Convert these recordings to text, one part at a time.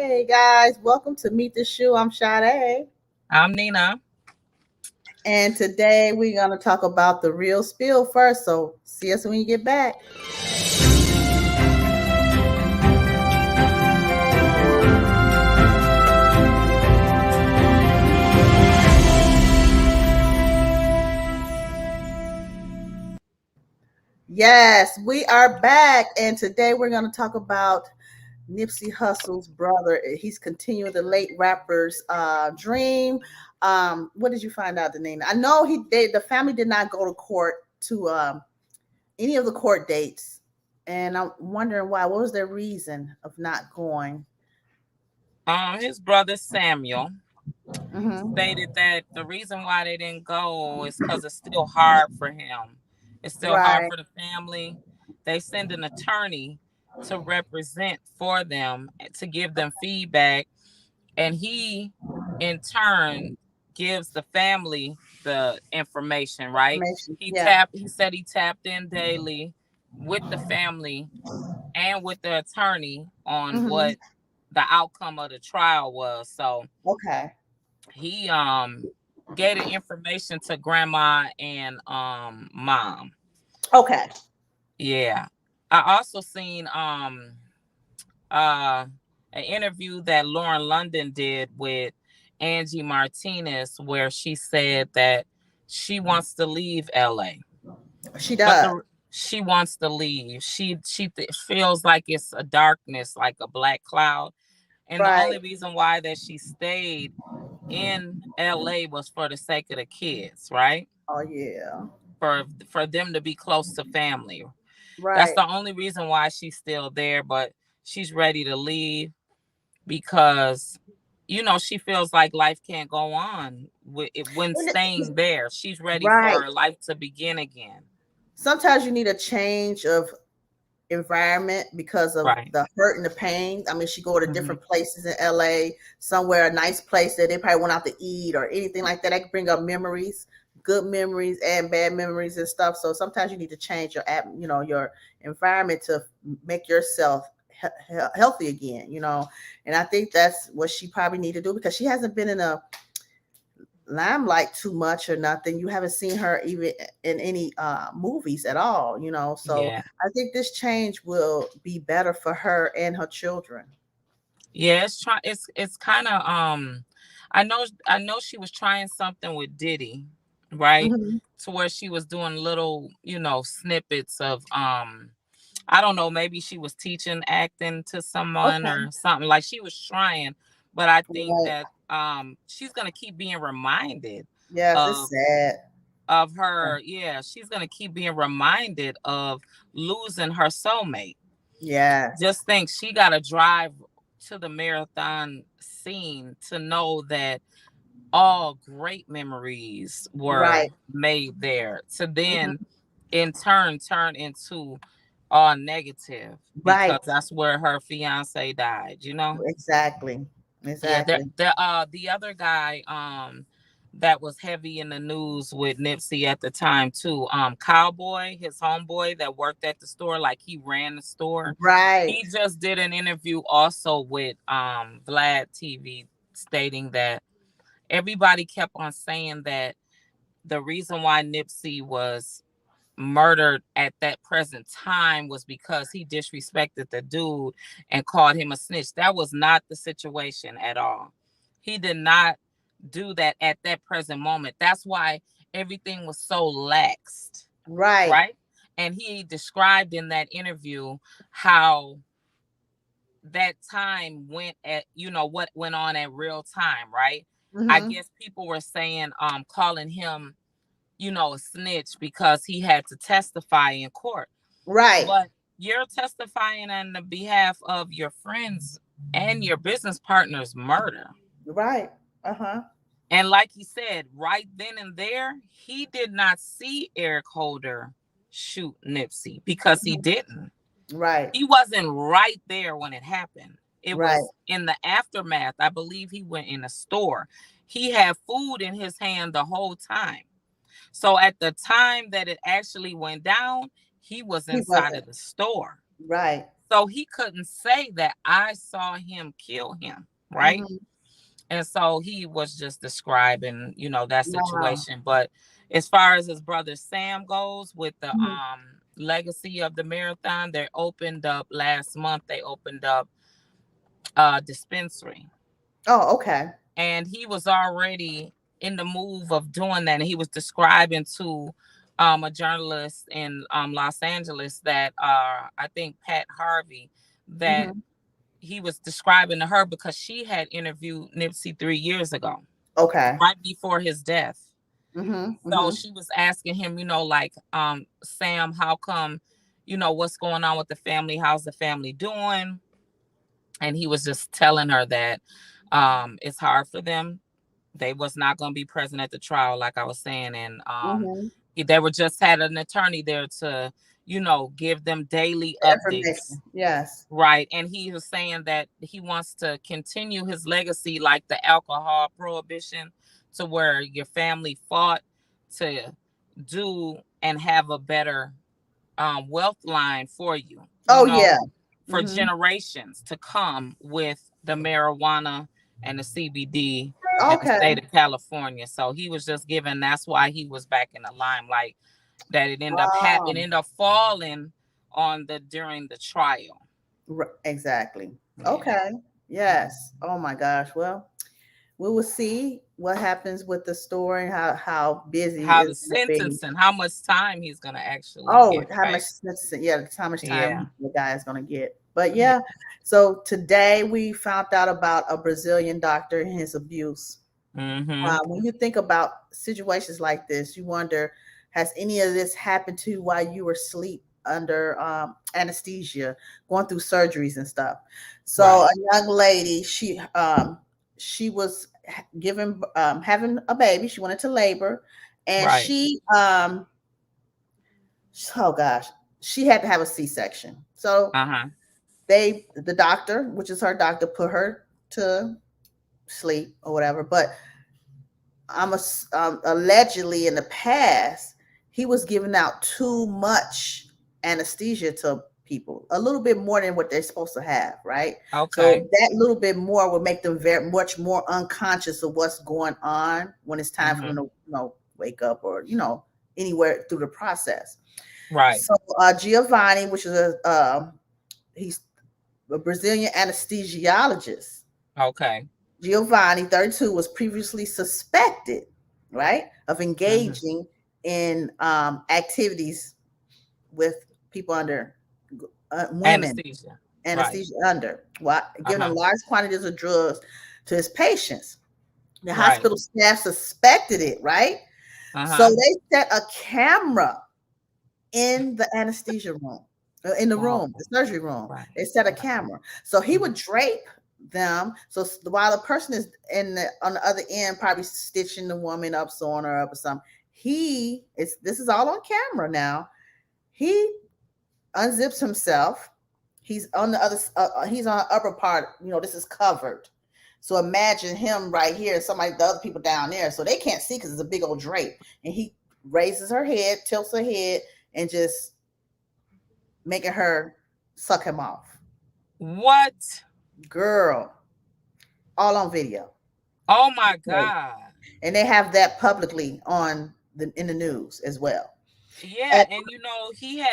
Hey guys, welcome to Meet the Shoe. I'm Sade. I'm Nina. And today we're going to talk about the real spill first. So see us when you get back. Yes, we are back. And today we're going to talk about Nipsey Hussle's brother. He's continuing the late rapper's dream. What did you find out, Danina? I know the family did not go to court to any of the court dates, and I'm wondering why. What was their reason of not going? His brother Samuel Mm-hmm. stated that the reason why they didn't go is because it's still hard for him. It's still hard Right. for the family. They send an attorney to represent for them to give them feedback, and he, in turn, gives the family the information. Right? Information. Yeah. He said he tapped in daily with the family and with the attorney on Mm-hmm. what the outcome of the trial was. So Okay. he gave the information to grandma and mom. Okay. Yeah. I also seen uh an interview that Lauren London did with Angie Martinez where she said that she wants to leave LA. She But does. she wants to leave. Feels like it's a darkness, like a black cloud. And the only Right. reason why that she stayed in LA was for the sake of the kids, right? Oh yeah. For them to be close to family. That's Right. the only reason why she's still there, but she's ready to leave because she feels like life can't go on when staying there. She's ready for Right. her life to begin again. Sometimes you need a change of environment because of Right. the hurt and the pain. I mean, she go to Hmm. different places in LA, somewhere a nice place that they probably went out to eat or anything like that. That can bring up memories, good memories and bad memories and stuff. So sometimes you need to change your environment to make yourself healthy again. And I think that's what she probably need to do because she hasn't been in a limelight too much or nothing. You haven't seen her even in any movies at all. So Yeah. I think this change will be better for her and her children. Yeah, it's kind of I know she was trying something with Diddy, right? Hmm. To where she was doing little, snippets of I don't know, maybe she was teaching acting to someone Okay. or something, like she was trying, but I think Right. that she's going to keep being reminded Yes, it's of sad. her. Yeah, she's going to keep being reminded of losing her soulmate. Yes. Just think she got to drive to the marathon scene to know that all great memories were Right. made there, to then Hmm. in turn into all negative Right. because that's where her fiance died. Exactly. Yeah, Exactly. the other guy that was heavy in the news with Nipsey at the time too, Cowboy, his homeboy that worked at the store, like he ran the store. Right. He just did an interview also with Vlad TV stating that everybody kept on saying that the reason why Nipsey was murdered at that present time was because he disrespected the dude and called him a snitch. That was not the situation at all. He did not do that at that present moment. That's why everything was so laxed, Right. right? And he described in that interview how that time went at what went on at real time, right? I Hmm. guess people were saying calling him a snitch because he had to testify in court. Right. But you're testifying on the behalf of your friends and your business partner's murder. Right. Uh-huh. And like he said, right then and there, he did not see Eric Holder shoot Nipsey because he Mhm. didn't. Right. He wasn't right there when it happened. It Right. was in the aftermath. I believe he went in a store. He had food in his hand the whole time. So at the time that it actually went down, he was He inside wasn't. of the store. Right. So he couldn't say that I saw him kill him, right? Mm-hmm. And so he was just describing, that Wow. situation. But as far as his brother Sam goes with the Mhm. legacy of the marathon, they opened up last month. They opened up dispensary, Oh, okay. and he was already in the move of doing that. And he was describing to a journalist in Los Angeles that I think Pat Harvey, that Hmm. he was describing to her because she had interviewed Nipsey 3 years ago, Okay. right before his death. Hmm. So Hmm. she was asking him, like, Sam, how come, what's going on with the family? How's the family doing? And he was just telling her that it's hard for them. They was not going to be present at the trial, like I was saying. And Hmm. they were just had an attorney there to, give them daily updates. Information. Yes. Right. And he was saying that he wants to continue his legacy like the alcohol prohibition, to where your family fought to do and have a better wealth line for you, Oh yeah. for Hmm. generations to come with the marijuana and the CBD in the Okay. state of California. So he was just giving, that's why he was back in the limelight, that it ended up falling on the during the trial. Exactly. Yeah. Okay. Yes. Oh my gosh. Well, we will see what happens with the story and how busy How the it's going to be. sentencing, how much time he's gonna actually Oh, get how much? face. Yeah, how much Yeah. time the guy is going to get. But Yeah. yeah, so today we found out about a Brazilian doctor and his abuse. Mm-hmm. When you think about situations like this, you wonder, has any of this happened to you while you were asleep under anesthesia, going through surgeries and stuff? So a Right. young lady, she was given having a baby. She went into labor, and Right. oh gosh, she had to have a C-section. So Uh-huh. the doctor, which is her doctor, put her to sleep or whatever. But allegedly in the past, he was giving out too much anesthesia to people, a little bit more than what they're supposed to have, right? So Okay. that little bit more would make them very much more unconscious of what's going on when it's time for them Mm-hmm. to, wake up or anywhere through the process. Right. So Giovanni, which is he's a Brazilian anesthesiologist. Okay. Giovanni, 32, was previously suspected, right, of Mm-hmm. engaging in activities with people under women, Anesthesia. Right. anesthesia under, giving them Uh-huh. large quantities of drugs to his patients. The Right. hospital staff suspected it, right? So Uh-huh. they set a camera in the anesthesia room, in the Oh, room, the surgery room. right. They set a Right. camera. So he Mm-hmm. would drape them. So while the person is on the other end, probably stitching the woman up, sewing her up or something, this is all on camera now. He unzips himself. He's on the other, he's on the upper part. This is covered. So imagine him right here, the other people down there. So they can't see because it's a big old drape. And he raises her head, tilts her head, and just making her suck him off. What? Girl, all on video. Oh my God. And they have that publicly in the news as well. Yeah, And, and he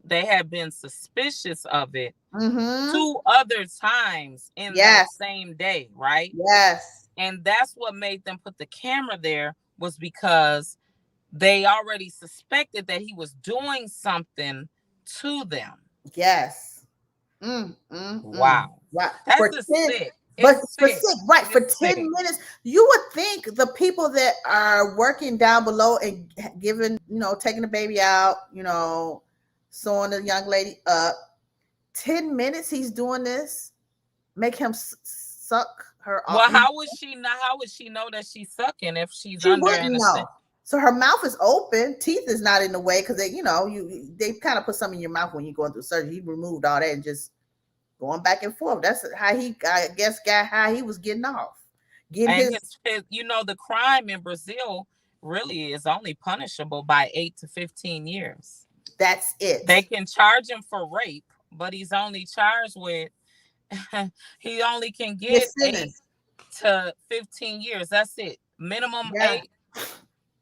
they had been suspicious of it mm-hmm. 2 other times in that Yes, same day, right? yes, And that's what made them put the camera there, was because they already suspected that he was doing something to them. yes. Wow. Right. That's just sick. But It's for sick. six, right, for It's 10 sick. minutes, you would think the people that are working down below and giving, taking the baby out, sewing the young lady up, 10 minutes he's doing this, make him suck her off. Well, how would she know that she's sucking if she's She under wouldn't anesthesia? know. So her mouth is open, teeth is not in the way because they kind of put something in your mouth when you're going through surgery. He removed all that and just going back and forth. That's how I guess, got how he was getting off, getting And his. the crime in Brazil really is only punishable by 8 to 15 years. That's it. They can charge him for rape, but he's only charged with he only can get His 8 sentence. to 15 years. That's it. Minimum Yeah. 8,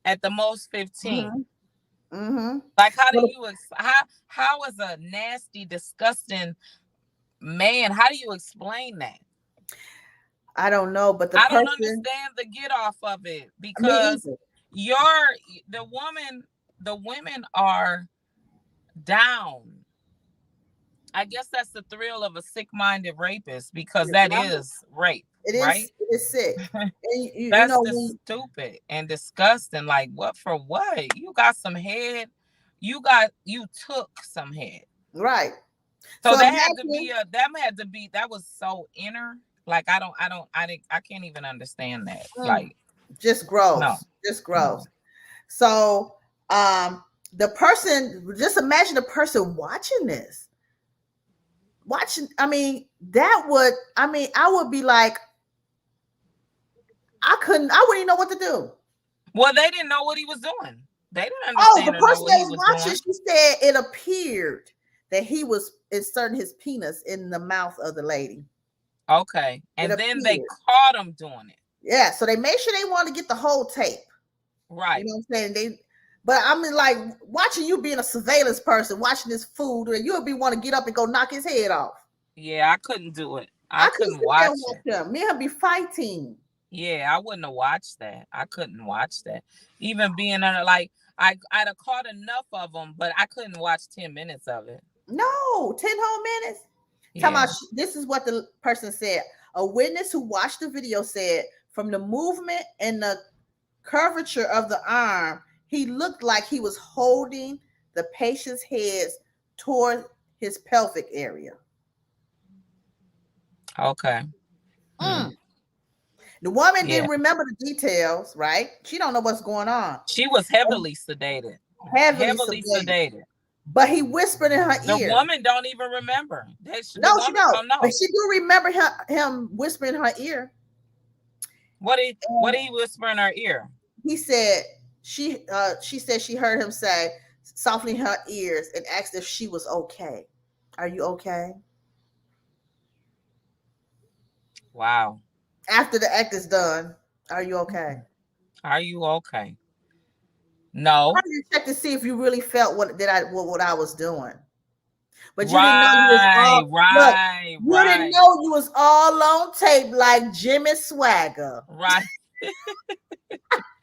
at the most 15. Mm-hmm. Mm-hmm. Like, how do Well, you how is a nasty, disgusting man? How do you explain that? I don't know, but the I don't person, understand the get off of it, me because either. your the woman the women are down. I guess that's the thrill of a sick-minded rapist, because that Yeah, is rape, it right? is. It is sick, and you That's know the when stupid and disgusting. Like, what for what? You got some head. You took some head. right. So So imagine. that was so inner. Like, I can't even understand that. Mm, Like, just no, gross, just no. gross. So, the person, just imagine the person watching this, watching. I mean, that would. I mean, I would be like, I couldn't. I wouldn't even know what to do. Well, they didn't know what he was doing. They didn't Oh, the understand or know person what that he was was watching, doing. she said it appeared that he was inserting his penis in the mouth of the lady. Okay. It And then they appeared. caught him doing it. Yeah, so they made sure they wanted to get the whole tape. You Right. know what I'm saying? But I mean, like watching you being a surveillance person, watching this food, you would be want to get up and go knock his head off. Yeah, I couldn't do it. I I couldn't couldn't sit there and watch it. watch him. Me and him be fighting. Yeah, I wouldn't have watched that. I couldn't watch that. Even being under, like, I'd have caught enough of them, but I couldn't watch 10 minutes of it. No, 10 whole minutes. Tell me, Yeah. this is what the person said. A witness who watched the video said, from the movement and the curvature of the arm, he looked like he was holding the patient's heads toward his pelvic area. Okay. Mm. Hmm. The woman Yeah. didn't remember the details, right? She don't know what's going on. She was heavily sedated. Heavily Heavily sedated. sedated. But he whispered in her The ear. woman don't even remember. The No, she woman don't. don't But know. she do remember him whispering in her ear. What And did he whisper in her ear? he said she said she heard him say softly in her ears and asked if she was okay. Are you okay? Wow. After the act is done, are you okay? Are you okay? How No. did you check to see if you really felt what I was doing? But you didn't know you was Right, all look. right, You didn't right, know you was all on tape like Jimmy Swagger. right.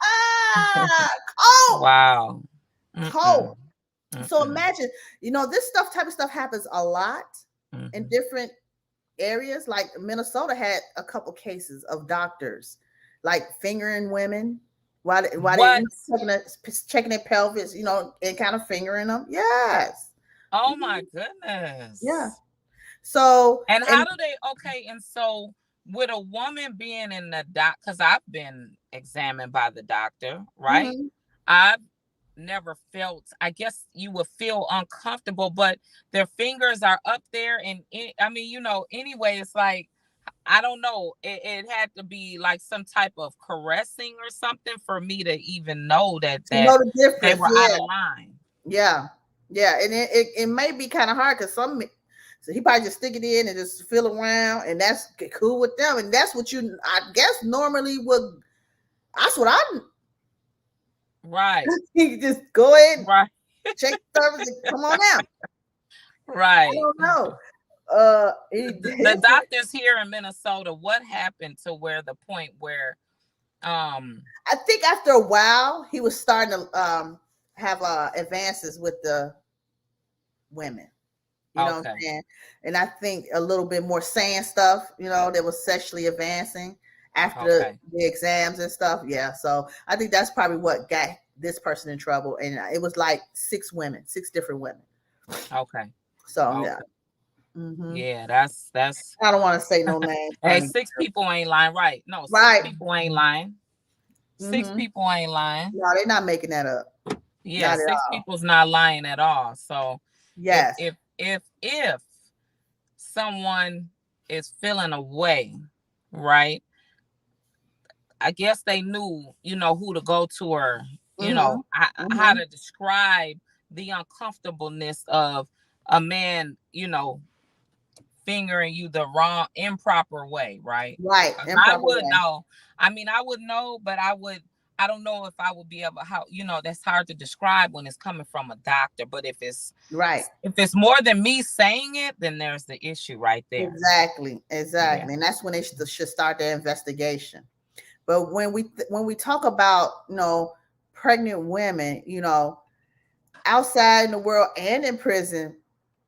Ah, cold, Wow. Mm-mm, cold. So mm-mm, imagine, this type of stuff happens a lot in mm-hmm. different areas. Like Minnesota had a couple cases of doctors like fingering women while they What? checking their pelvis, and kind of fingering them. Yes. Oh Mhm. my Yeah. goodness. So And how and do they, okay, and so with a woman being in the because I've been examined by the doctor, right? mhm. I've never felt, I guess you would feel uncomfortable, but their fingers are up there. And I mean, anyway, it's like, I don't know. It had to be like some type of caressing or something for me to even know that To know the they difference. were out Yeah. of line. Yeah. Yeah. And it may be kind of hard because so he probably just stick it in and just feel around, and that's cool with them. And that's what I guess normally would. That's what I. Right. You just go ahead, Right. check the service, and come on out. I Right. don't know. The doctors here in Minnesota, what happened to where the point where um I think after a while he was starting to have advances with the women. You know what I'm okay. saying? And I think a little bit more saying stuff, that was sexually advancing after Okay. the exams and stuff. Yeah. So I think that's probably what got this person in trouble. And it was like 6 different women. Okay. So yeah. Okay. Hmm. Yeah, that's I don't want to say no names. hey, 6 people ain't lying, right? No, six Right. people ain't lying. Six Hmm. people ain't lying. No, they're not making that up. Yeah, Not at six all. people's not lying at all. So if Yes. if if someone is feeling a way, right? I guess they knew, who to go to, or Hmm. how Hmm. to describe the uncomfortableness of a man, fingering you the wrong, improper way, right? Right, Because I improper would way. know. I mean, I would know, but I don't know if I would be able, how, that's hard to describe when it's coming from a doctor. But Right. if it's more than me saying it, then there's the issue right there. Exactly. Yeah. Exactly. And that's when they should start their investigation. But when we talk about, pregnant women, outside in the world and in prison,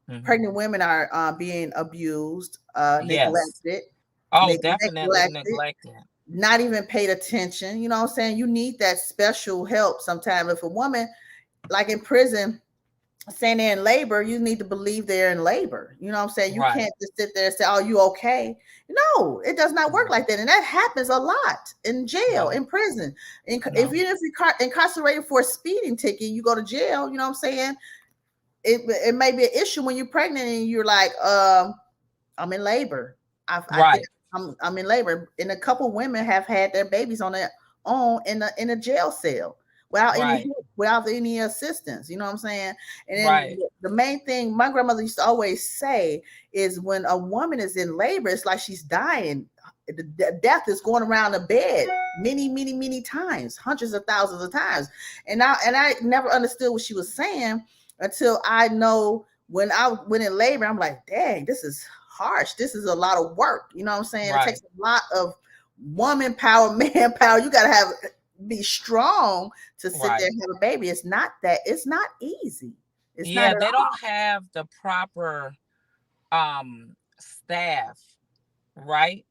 Hmm. pregnant women are being abused, Yes. neglected, Oh, definitely neglected, neglected. not even paid attention. You know what I'm saying? You need that special help sometimes. If a woman, like in prison, saying they're in labor, you need to believe they're in labor. You know what I'm saying? You Right. can't just sit there and say, "Oh, you okay?" No, it does not work Mhm. like that, and that happens a lot in jail, No, in prison. If no. even if you're incarcerated for a speeding ticket, you go to jail. You know what I'm saying? It may be an issue when you're pregnant and you're like, I'm in labor. I think Right. I'm in labor, and a couple women have had their babies on their own in a jail cell without any Right. help, without any assistance. You know what I'm saying? And then Right. the main thing my grandmother used to always say is when a woman is in labor, it's like she's dying. The death is going around the bed many, many, many times, hundreds of thousands of times. And I never understood what she was saying until I know when I went in labor, I'm like, dang, this is harsh. This is a lot of work. You know what I'm saying? It takes Right. a lot of woman power, man power. You gotta be strong to sit there Right. and have a baby. It's not easy. It's not Yeah, at they all. don't have the proper staff, right?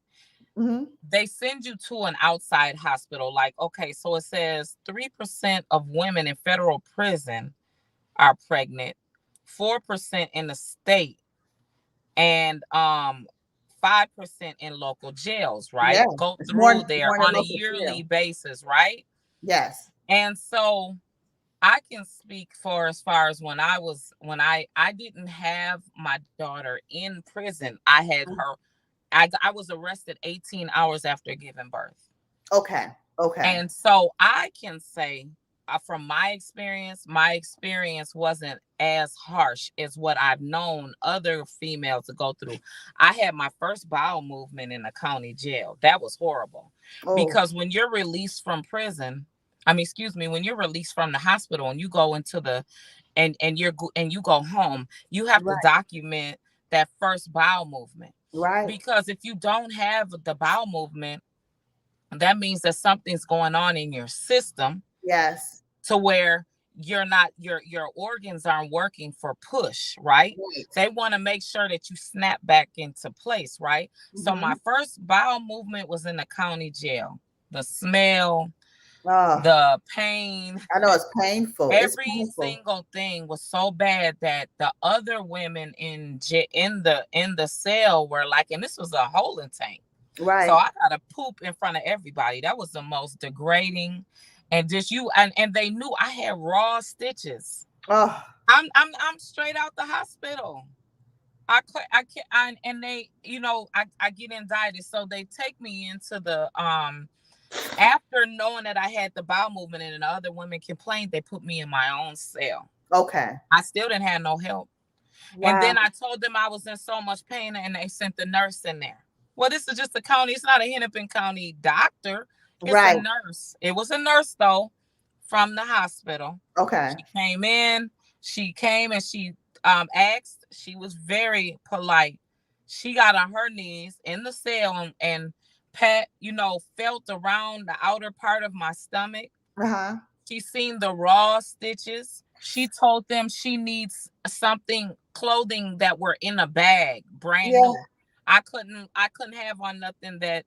Hmm. They send you to an outside hospital. Like, okay, so it says 3% of women in federal prison are pregnant, 4% in the state, and 5% in local jails, Yeah, right? Go it's through there more than on a local yearly jail. basis, right? Yes. And so I can speak for as far as when I didn't have my daughter in prison. I had her. I was arrested 18 hours after giving birth. Okay. Okay. And so I can say, from my experience wasn't as harsh as what I've known other females to go through. I had my first bowel movement in a county jail. That was horrible Oh, because when you're released from prison, I mean, excuse me, when you're released from the hospital and you go into the and you go home, you have to right. document that first bowel movement, Right. because if you don't have the bowel movement, that means that something's going on in your system Yes. to where you're not your organs aren't working for push, right? Right. They want to make sure that you snap back into place, right? So my Hmm. first bowel movement was in the county jail. The smell, Oh, the pain, I know it's painful. It's every painful. single thing was so bad that the other women in the cell were like, and this was a holding tank, so Right. I got to poop in front of everybody. That was the most degrading. And just and they knew I had raw stitches. Oh, I'm straight out the hospital. I can't, and they, I get indicted, so they take me into the after knowing that I had the bowel movement and the other women complained, they put me in my own cell. okay. I still didn't have no help. And Wow. then I told them I was in so much pain, and they sent the nurse in there. Well, this is just a county. It's not a Hennepin County doctor. It's a Right. nurse. It was a nurse, though, from the hospital. Okay. She came in. She came and she asked. She was very polite. She got on her knees in the cell and felt around the outer part of my stomach. Uh-huh. She seen the raw stitches. She told them she needs something, clothing that were in a bag, brand Yeah. new. I couldn't have on nothing that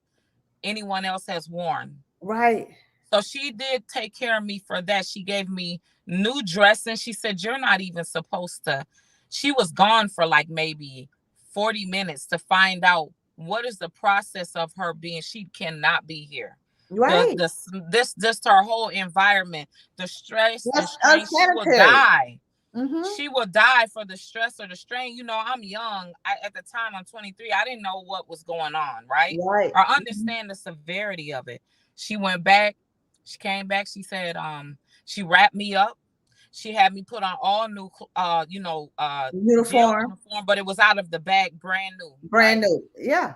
anyone else has worn. Right. So she did take care of me for that. She gave me new dressing. She said, "You're not even supposed to." She was gone for like maybe 40 minutes to find out what is the process of her being. She cannot be here. The Right. the this her whole environment, the stress and That's strain. She will unsanitary. die. Mm-hmm. She will die for the stress or the strain. I'm young. At the time, I'm 23. I didn't know what was going on, right? Right. Or Mhm. understand the severity of it. She went back. She came back. She said, she wrapped me up. She had me put on all new, jail Uniform, uniform, but it was out of the bag, brand new, brand right? new. Yeah.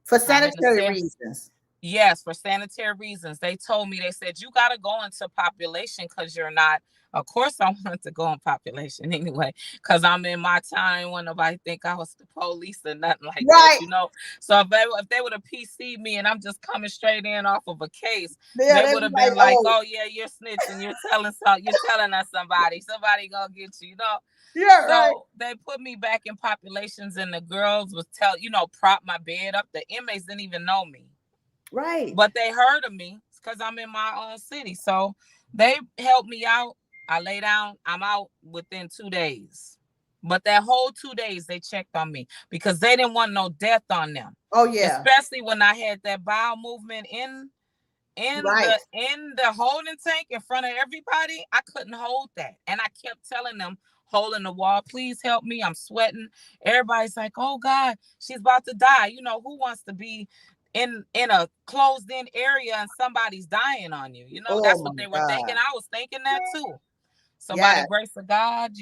For I'm in the sanitary same. reasons. Yes, for sanitary reasons. They told me, they said, you got to go into population because you're not. Of course, I wanted to go in population anyway because I'm in my time when nobody think I was the police or nothing like Right. that. So if they would have PC'd me and I'm just coming straight in off of a case, Yeah, they they'd would be have like, been like, oh, oh, yeah, you're snitching. You're telling us somebody going to get you. yeah, right. So they put me back in populations and the girls was prop my bed up. The inmates didn't even know me. Right. But they heard of me because I'm in my own city. So they helped me out. I lay down. I'm out within 2 days. But that whole 2 days, they checked on me because they didn't want no death on them. Oh, yeah. Especially when I had that bowel movement in Right. the holding tank in front of everybody. I couldn't hold that. And I kept telling them, holding the wall, please help me. I'm sweating. Everybody's like, oh God, she's about to die. Who wants to be in a closed in area and somebody's dying on you? Oh, That's what my they were thinking. God. I was thinking that too. So by the Yes, grace of God,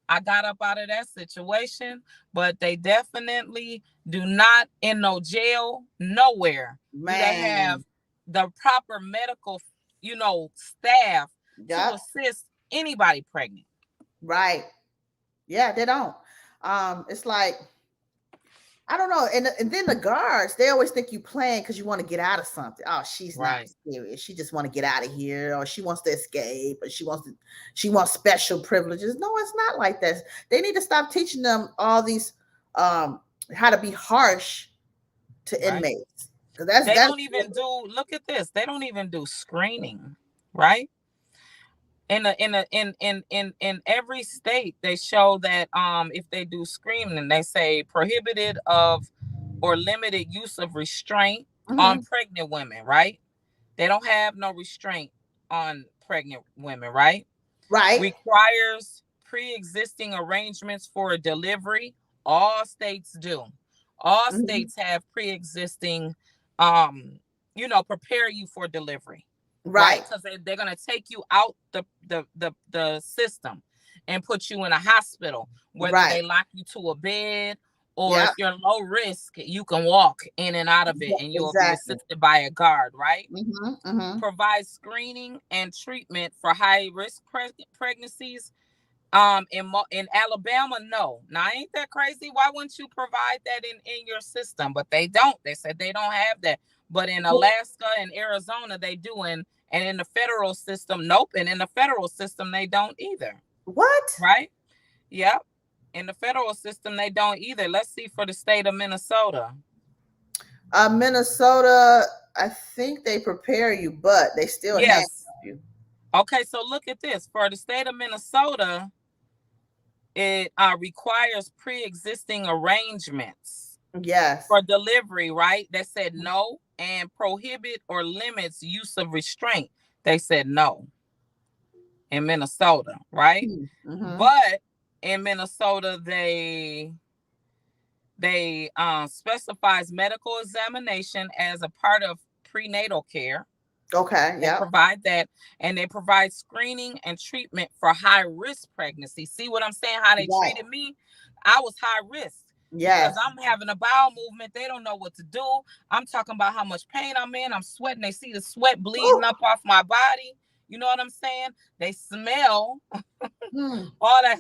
I got up out of that situation, but they definitely do not in no jail, nowhere do they have man. the proper medical, staff to Yep. assist anybody pregnant. Right. Yeah, they don't. It's like, I don't know. And then the guards, they always think you playing because you want to get out of something. Oh, she's not Right. serious. She just want to get out of here, or she wants to escape, or she wants special privileges. No, it's not like that. They need to stop teaching them all these um how to be harsh to Right. inmates. Because that's They that's don't even do, look at this. They don't even do screening, right? In every state they show that if they do screening, they say prohibited of or limited use of restraint on Mhm. pregnant women, right? They don't have no restraint on pregnant women, right? Right. Requires pre-existing arrangements for a delivery. All states do. All Mhm. states have pre-existing prepare you for delivery, right? Right. Because they're going to take you out the system and put you in a hospital, whether Right. they lock you to a bed or if Yep. you're low risk, you can walk in and out of it and you'll be Exactly. assisted by a guard, right? Mhm. Mhm. Provides screening and treatment for high risk pregnancies. In Alabama, no. Now, ain't that crazy? Why wouldn't you provide that in your system? But they don't. They said they don't have that. But in Alaska and Arizona, they do. And in the federal system, nope. And in the federal system, they don't either. What? Right? Yep. In the federal system, they don't either. Let's see for the state of Minnesota. Minnesota, I think they prepare you, but they still handcuff Yes. you. Okay, so look at this. For the state of Minnesota, it requires pre-existing arrangements Yes. for delivery, right? They said no, and prohibit or limits use of restraint. They said no in Minnesota, right? Mm-hmm. But in Minnesota, they specifies medical examination as a part of prenatal care. Okay. They Yep. provide that, and they provide screening and treatment for high risk pregnancy. See what I'm saying? How they Right. treated me? I was high risk because Yes. I'm having a bowel movement. They don't know what to do. I'm talking about how much pain I'm in. I'm sweating. They see the sweat bleeding Ooh. up off my body. You know what I'm saying? They smell Hmm. all that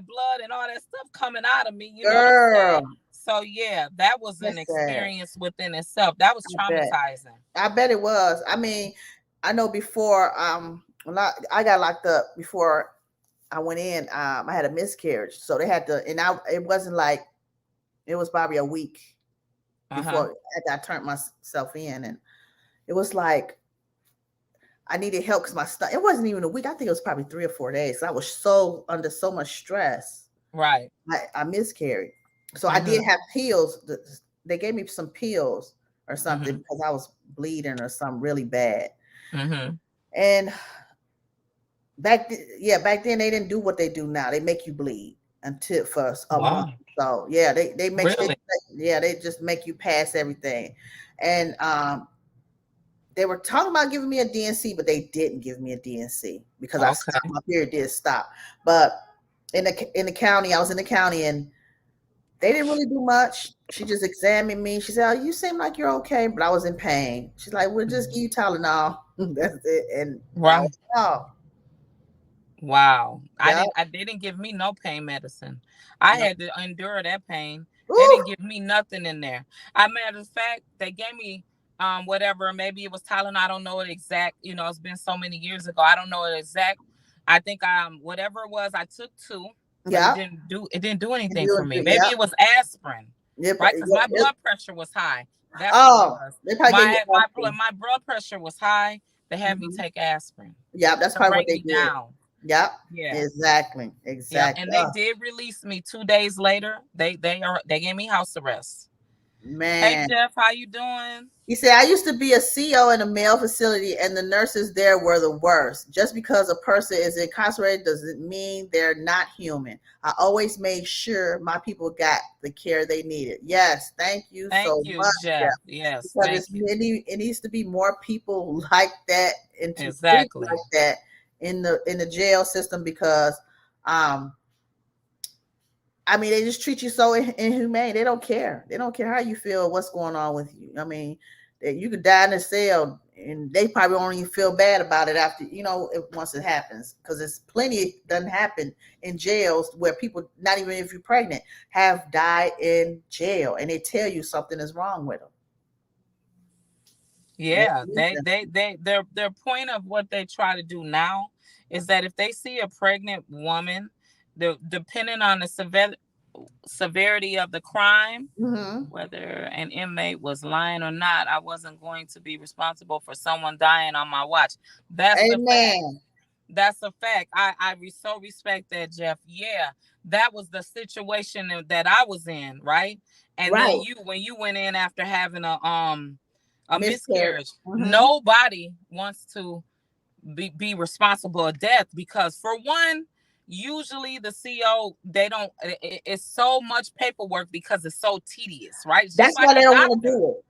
blood and all that stuff coming out of me. You know what I'm saying? Girl, So yeah, that was an that's sad. experience within itself. That was I bet. traumatizing. I bet it was. I mean, I know before when I got locked up before I went in, I had a miscarriage. So they had to, and it wasn't like, it was probably a week Uh-huh. before I turned myself in, and it was like I needed help because my stomach. It wasn't even a week. I think it was probably 3 or 4 days. I was so under so much stress. Right. I miscarried, so I did Mm-hmm. have pills. They gave me some pills or something Mm-hmm. because I was bleeding or something really bad. Mm-hmm. And back then they didn't do what they do now. They make you bleed until for a month. Wow. So yeah, they make Really? they just make you pass everything, and They were talking about giving me a DNC, but they didn't give me a DNC because I stopped. Okay. My period did stop. But in the county, I was in the county, and they didn't really do much. She just examined me. She said, "Oh, you seem like you're okay," but I was in pain. She's like, "We'll just give Mhm. you Tylenol." That's it. And I was, Right. oh, Wow. yeah, They didn't give me no pain medicine. I no. had to endure that pain. They Ooh, didn't give me nothing in there. I matter of fact, they gave me whatever, maybe it was Tylenol. I don't know it exact, it's been so many years ago. I don't know it exact. I think whatever it was, I took two, but yeah. it didn't do And anything for doing, me. Maybe yeah. it was aspirin, Yeah, right? Because my yeah. blood pressure was high. That's what it Oh, was. they probably gave you aspirin. My blood pressure was high. They had me Hmm. take aspirin Yeah, that's to probably what bring they me did. down. Yep, Yeah. exactly, Yep, exactly. and they Oh, did release me 2 days later. They gave me house arrest. Hey man. Jeff, how you doing? He said, I used to be a CO in a male facility, and the nurses there were the worst. Just because a person is incarcerated doesn't mean they're not human. I always made sure my people got the care they needed. Yes, thank you Thank so you, much. Yeah, Jeff. Yes, because thank you. it needs to be more people like that and to think like Exactly. that in the jail system because um I mean, they just treat you so inhumane. They don't care. They don't care how you feel, what's going on with you. I mean, that you could die in a cell, and they probably won't even feel bad about it after once it happens. Because it's plenty doesn't happen in jails where people, not even if you're pregnant, have died in jail, and they tell you something is wrong with them. They Yeah, need that. their point of what they try to do now is that if they see a pregnant woman, depending on the severity of the crime, Mm-hmm. whether an inmate was lying or not, I wasn't going to be responsible for someone dying on my watch. That's a fact. Amen. That's a fact. So respect that, Jeff. Yeah, that was the situation that I was in, right? And then Right. when you went in after having a Miscarriage. miscarriage, Mm-hmm. nobody wants to be responsible of death because for one, usually the CO they don't. It's so much paperwork because it's so tedious, right? It's just That's like why they a don't want to doctor. do it.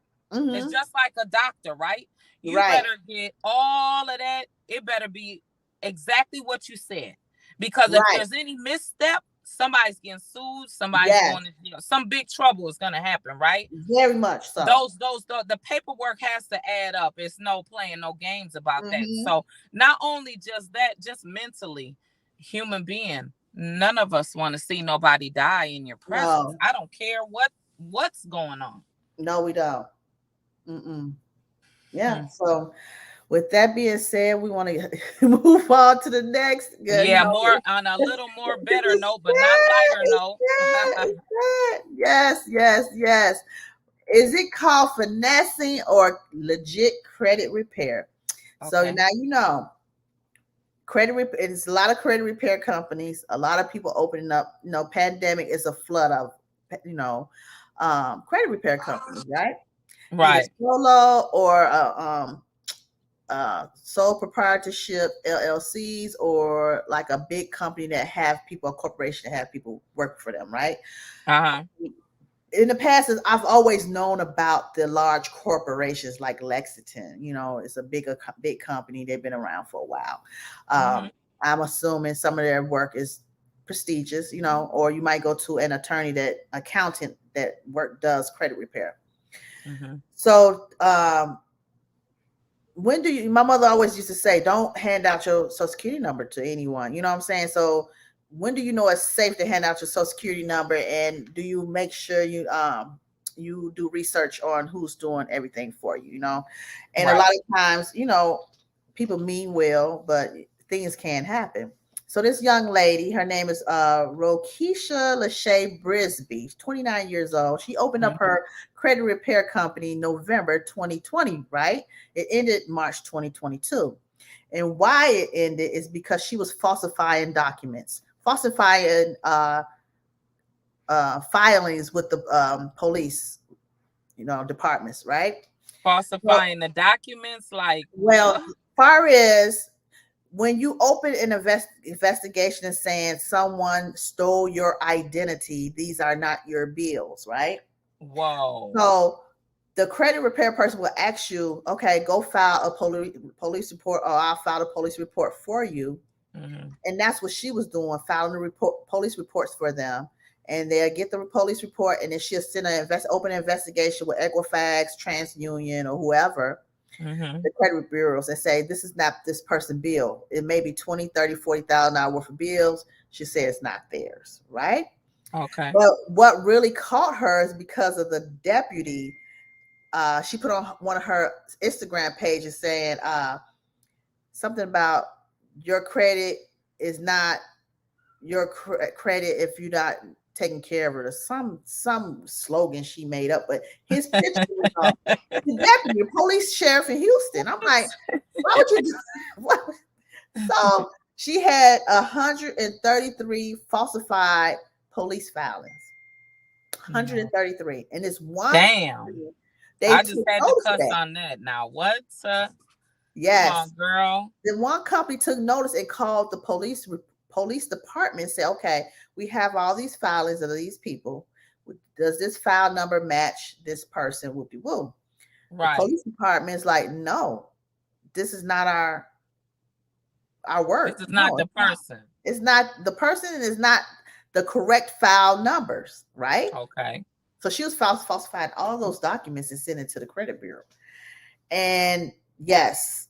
It's Mm-hmm. just like a doctor, right? You Right. better get all of that. It better be exactly what you said. Because if Right. there's any misstep, somebody's getting sued, somebody's Yes. going to, some big trouble is going to happen, right? Very much so. The paperwork has to add up. It's no playing no games about that. Hmm. So not only just that, just mentally, human being, none of us want to see nobody die in your presence. No, I don't care what's going on. no, we don't. Mm-mm. Yeah. Hmm. So, with that being said, we want to move on to the next. Yeah, more on a little more better It's note, but not good. lighter It's note. good. It's good. Yes, yes, yes. Is it called finessing or legit credit repair? So Okay. now credit repair. It's a lot of credit repair companies. A lot of people opening up. Pandemic is a flood of you know credit repair companies, right? Either Right. solo or sole proprietorship LLCs or like a big company that have people, a corporation that have people work for them, right? Uh-huh. In the past, I've always known about the large corporations like Lexington. It's a big company. They've been around for a while. Mm-hmm. I'm assuming some of their work is prestigious, or you might go to an accountant that does credit repair. Mm-hmm. So my mother always used to say, don't hand out your social security number to anyone. You know what I'm saying? So when do you know it's safe to hand out your social security number, and do you make sure you do research on who's doing everything for you, and a lot Right. of times, people mean well, but things can happen. So this young lady, her name is Rokisha Lachey Brisby, 29 years old. She opened up Mm-hmm. her credit repair company November 2020, right? It ended March 2022. And why it ended is because she was falsifying documents, falsifying filings with the police, departments, right? Well, Falsifying the documents, like well, far as when you open an investigation and saying someone stole your identity, these are not your bills, right? whoa. So the credit repair person will ask you, okay, go file a police report, or I'll file a police report for you. And that's what she was doing, filing the police reports for them. And they'll get the police report, and then she'll send an open investigation with Equifax, TransUnion, or whoever, the credit bureaus, and say, this is not this person bill. It may be 20, 30, 40,000 dollars worth of bills. She said it's not theirs, right? Okay. But what really caught her is because of the deputy. She put on one of her Instagram pages saying something about your credit is not your credit if you're not taking care of it, or some slogan she made up. But his picture was on the deputy, police sheriff in Houston. I'm like, why would you do what? So she had 133 falsified police filings. 133, and it's one. Damn. I just had to cuss on that. Now what? Yes, come on, girl. Then one company took notice and called the police department and said, okay, we have all these filings of these people. Does this file number match this person? Whoop-de-woo. Right. The police department is like, no, this is not our work. This is not the person. It's not the person, and it's not the correct file numbers, right? Okay. So she was falsifying all those documents and sending it to the credit bureau. And yes,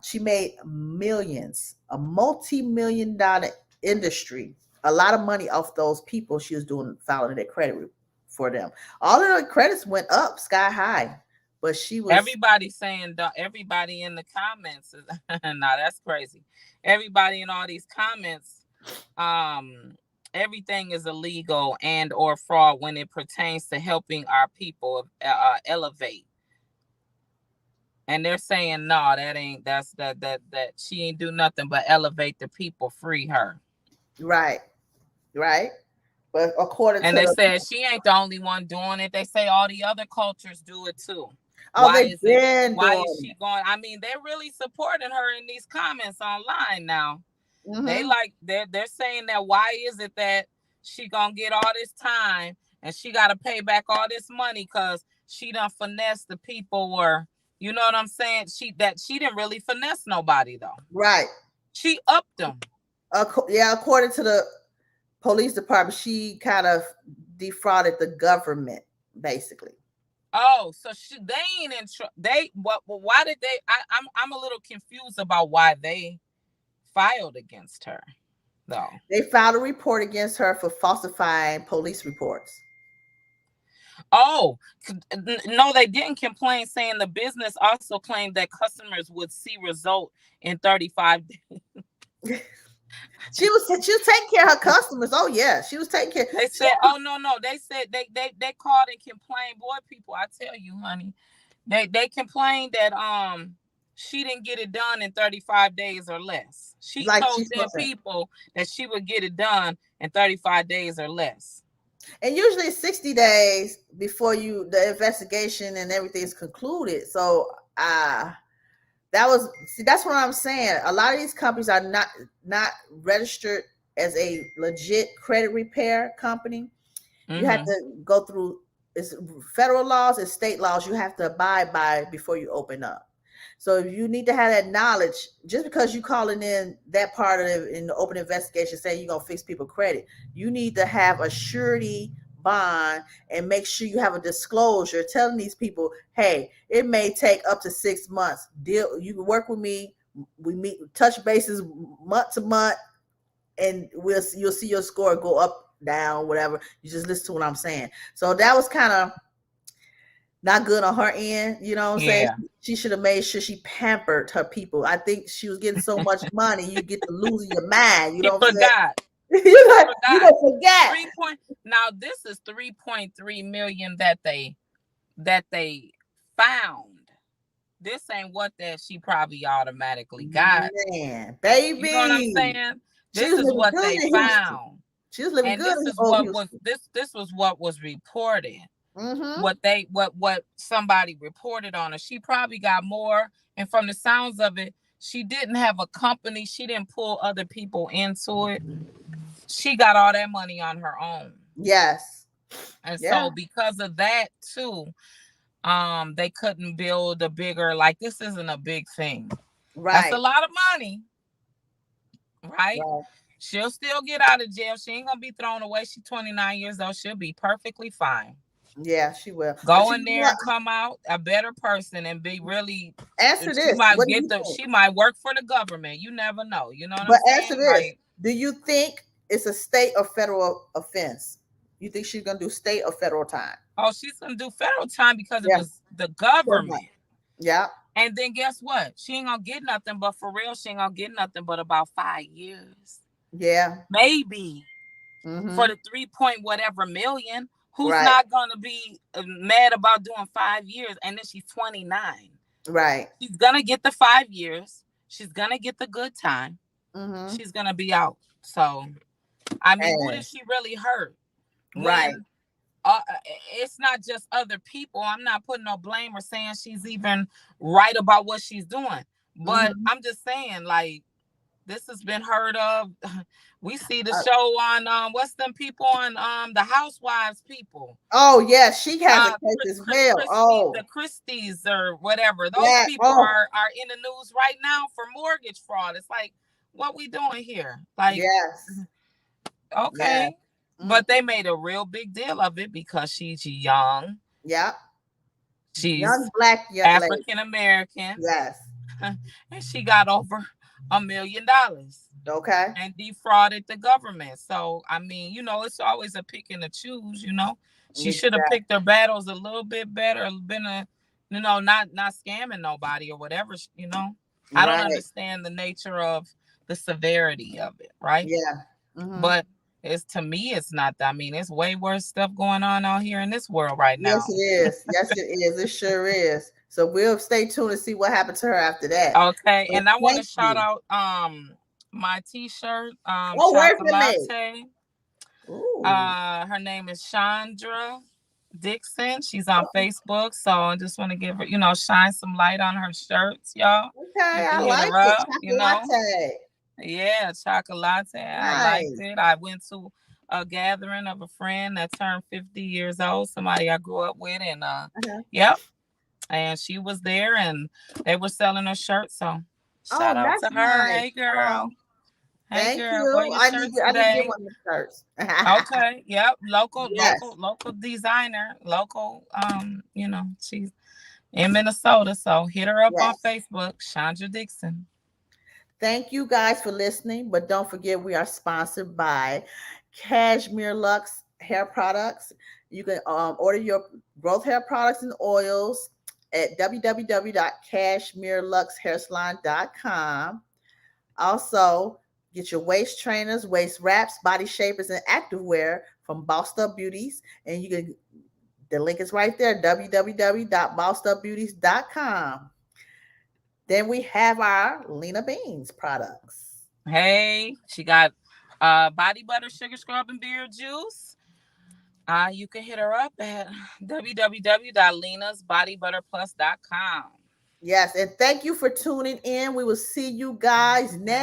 she made millions, a multi-million-dollar industry, a lot of money off those people she was doing, filing their credit for them. All of her credits went up sky high, but she was. Everybody saying, everybody in the comments, nah, that's crazy. Everybody in all these comments, everything is illegal and or fraud when it pertains to helping our people elevate. And they're saying, no, that she ain't do nothing but elevate the people, free her. Right. But according and to they said she ain't the only one doing it. They say all the other cultures do it too. Oh, why is she going? I mean, they're really supporting her in these comments online now. They're saying that why is it that she gonna get all this time and she gotta pay back all this money because she done finesse the people, or you know what I'm saying? She didn't really finesse nobody though. Right. She upped them. According to the police department, she kind of defrauded the government, basically. Oh, so they ain't in why did they? I'm a little confused about why they filed against her, though. They filed a report against her for falsifying police reports. Oh, no, they didn't complain, saying the business also claimed that customers would see result in 35 days. She was taking care of her customers. Oh yeah, she was taking care. They said, oh no, they said they called and complained. Boy, people, I tell you, honey, they complained that she didn't get it done in 35 days or less. She told them people that she would get it done in 35 days or less. And usually 60 days before the investigation and everything's concluded. So that's what I'm saying. A lot of these companies are not registered as a legit credit repair company. You have to go through federal laws and state laws you have to abide by before you open up. So if you need to have that knowledge, just because you calling in that part of it in the open investigation saying you're gonna fix people's credit, you need to have a surety bond and make sure you have a disclosure telling these people, hey, it may take up to 6 months. You can work with me. We meet, touch bases month to month, and you'll see your score go up, down, whatever. You just listen to what I'm saying. So that was kind of not good on her end, you know what I'm saying? She should have made sure she pampered her people. I think she was getting so much money, you get to losing your mind. You know what I'm saying? You don't forget. Now this is 3.3 million that they found. This ain't what that she probably automatically got. Man, baby. You know what I'm saying? This is what they found. She was living good. This was what was reported. What somebody reported on her. She probably got more, and from the sounds of it, she didn't have a company. She didn't pull other people into it. She got all that money on her own. Yes. And so because of that too, They couldn't build a bigger, like, this isn't a big thing. That's a Right. lot of money, right? Right. She'll still get out of jail. She ain't gonna be thrown away. She's 29 years old. She'll be perfectly fine. Yeah, she will. But Go you in know there what? and come out a better person and be really. Answer She this. might What do get you the. think? She might work for the government. You never know. You know what I'm But answer saying? this. Like, Do you think it's a state or federal offense? You think she's gonna do state or federal time? oh, she's gonna do federal time because it Yeah. was the So much. government. Yeah. And then guess what? She ain't gonna get nothing, but for real, she ain't gonna get nothing but about 5 years. Yeah. Maybe for Mm-hmm. the 3 point whatever million. Who's Right. not gonna be mad about doing 5 years? And then she's 29. Right. She's gonna get the 5 years. She's gonna get the good time. Mm-hmm. She's gonna be out. So I mean, who did And she really hurt? right. When it's not just other people. I'm not putting no blame or saying she's even right about what she's doing. But Mm-hmm. I'm just saying, like, this has been heard of. We see the Uh, show on what's them people on the Housewives people. oh yeah, she has a case Chris, as Chris well. Christie, the Oh Christies or whatever. Those yeah. people Oh are in the news right now for mortgage fraud. It's like, what we doing here? Like, yes. Yes. okay. Mm. But they made a real big deal of it because she's young. Yeah. Young She's black young lady. African American. Yes. And she got over $1 million Okay. and defrauded the government. So, I mean, it's always a pick and a choose. She should have Exactly. picked her battles a little bit better, been not scamming nobody or whatever. I don't Right. understand the nature of the severity of it, right? Yeah. Mm-hmm. But it's to me, it's not that. I mean, it's way worse stuff going on out here in this world right Yes, it now. is. Yes, it is. It sure is. So we'll stay tuned and see what happened to her after that. Okay, But and I want to thank shout you. out my t-shirt, Oh, where's it made? Chocolate. Ooh. Her name is Chandra Dixon. She's on Oh, Facebook, so I just want to give her, shine some light on her shirts, y'all. You okay, I can hit like her it. up. Chocolate. Yeah, chocolate. I liked Nice. it. I went to a gathering of a friend that turned 50 years old, somebody I grew up with, and Uh-huh. yep, and she was there, and they were selling her shirts. So Oh, shout out that's to her. nice. Hey, Oh, girl. Hey, thank girl. Wear you. your I need shirts I need to get today. one of the shirts. Okay. Yep. Local, Yes. local, local designer. Local. She's in Minnesota. So hit her up on Yes. Facebook, Chandra Dixon. Thank you guys for listening, but don't forget we are sponsored by Cashmere Lux hair products. You can order your growth hair products and oils at www.cashmereluxhairsalon.com. Also, get your waist trainers, waist wraps, body shapers, and activewear from Bossed Up Beauties. And you can the link is right there, www.bossedupbeauties.com. Then we have our Lena Beans products. Hey, she got body butter, sugar scrub, and beard juice. You can hit her up at www.lenasbodybutterplus.com. Yes, and thank you for tuning in. We will see you guys next